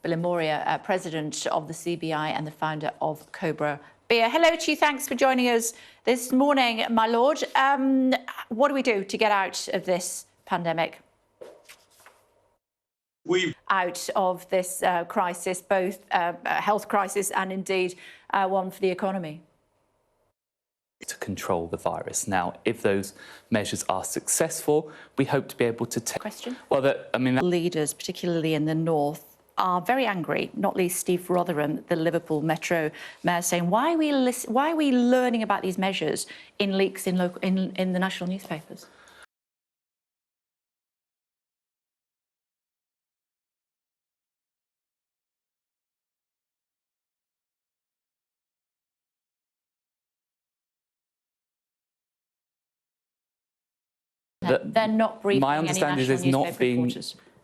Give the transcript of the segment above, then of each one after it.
Burley, president of the CBI and the founder of Cobra Beer. Hello to you. Thanks for joining us this morning, my lord. What do we do to get out of this pandemic? Out of this crisis, both a health crisis and indeed one for the economy? To control the virus. Now, if those measures are successful, we hope to be able to take... Question? Well, leaders, particularly in the north, are very angry, not least Steve Rotherham, the Liverpool Metro Mayor, saying, why are we learning about these measures in leaks in the national newspapers? They're not briefing. My understanding is it's not being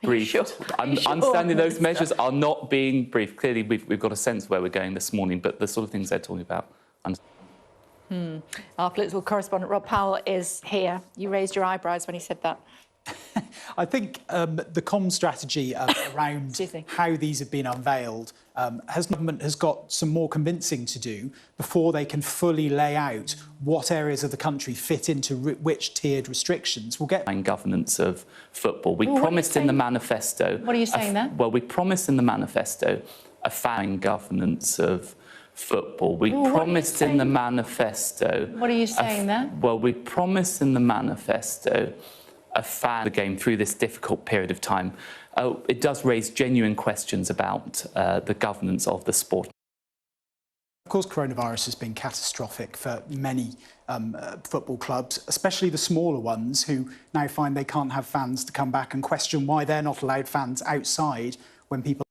briefed. Sure? I'm understanding those measures are not being briefed. Clearly, we've got a sense of where we're going this morning, but the sort of things they're talking about. Our political correspondent Rob Powell is here. You raised your eyebrows when he said that. I think the comm strategy around how these have been unveiled government has got some more convincing to do before they can fully lay out what areas of the country fit into which tiered restrictions. We'll get governance of football. We promised in the manifesto. What are you saying there? Well, we promised in the manifesto a fine governance of football. We promised in the manifesto. What are you saying there? Well, we promised in the manifesto the game through this difficult period of time. It does raise genuine questions about the governance of the sport. Of course, coronavirus has been catastrophic for many football clubs, especially the smaller ones who now find they can't have fans to come back and question why they're not allowed fans outside when people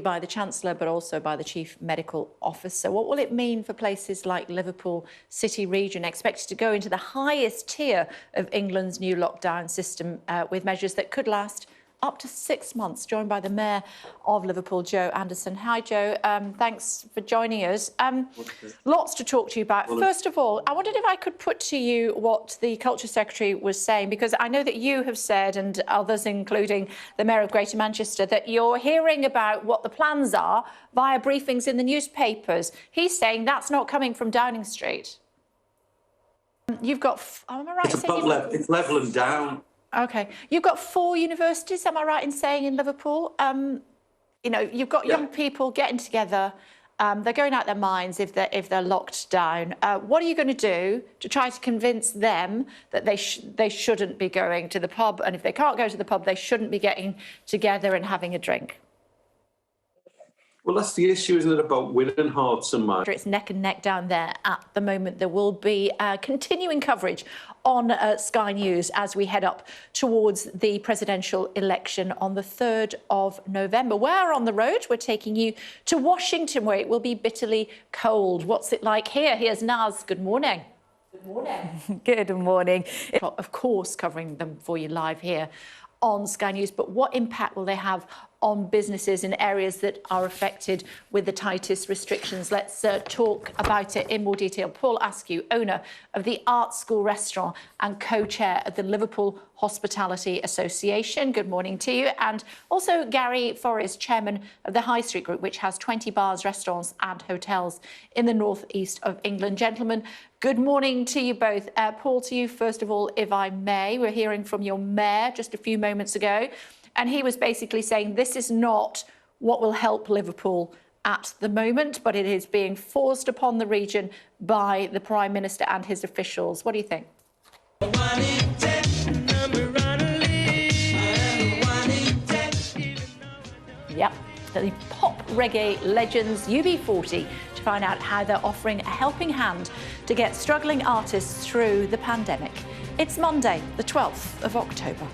by the Chancellor, but also by the Chief Medical Officer. What will it mean for places like Liverpool City region, expected to go into the highest tier of England's new lockdown system with measures that could last up to 6 months? Joined by the Mayor of Liverpool, Joe Anderson. Hi, Joe. Thanks for joining us. Lots to talk to you about. First of all, I wondered if I could put to you what the Culture Secretary was saying, because I know that you have said, and others, including the Mayor of Greater Manchester, that you're hearing about what the plans are via briefings in the newspapers. He's saying that's not coming from Downing Street. You've got... am I right in saying it's level and down. OK. You've got 4 universities, am I right in saying, in Liverpool? You know, you've got young people getting together. They're going out their minds if they're locked down. What are you going to do to try to convince them that they shouldn't be going to the pub? And if they can't go to the pub, they shouldn't be getting together and having a drink? Well, that's the issue, isn't it, about winning hearts and minds? It's neck and neck down there at the moment. There will be continuing coverage on Sky News as we head up towards the presidential election on the 3rd of November. We're on the road. We're taking you to Washington, where it will be bitterly cold. What's it like here? Here's Naz. Good morning. Good morning. Good morning. Of course, covering them for you live here on Sky News, but what impact will they have on businesses in areas that are affected with the tightest restrictions? Let's talk about it in more detail. Paul Askew, owner of the Art School Restaurant and co-chair of the Liverpool Hospitality Association. Good morning to you. And also Gary Forrest, chairman of the High Street Group, which has 20 bars, restaurants and hotels in the northeast of England. Gentlemen, good morning to you both. Paul, to you first of all, if I may. We're hearing from your mayor just a few moments ago, and he was basically saying this is not what will help Liverpool at the moment, but it is being forced upon the region by the Prime Minister and his officials. What do you think? Yep, the pop reggae legends UB40 to find out how they're offering a helping hand to get struggling artists through the pandemic. It's Monday, the 12th of October.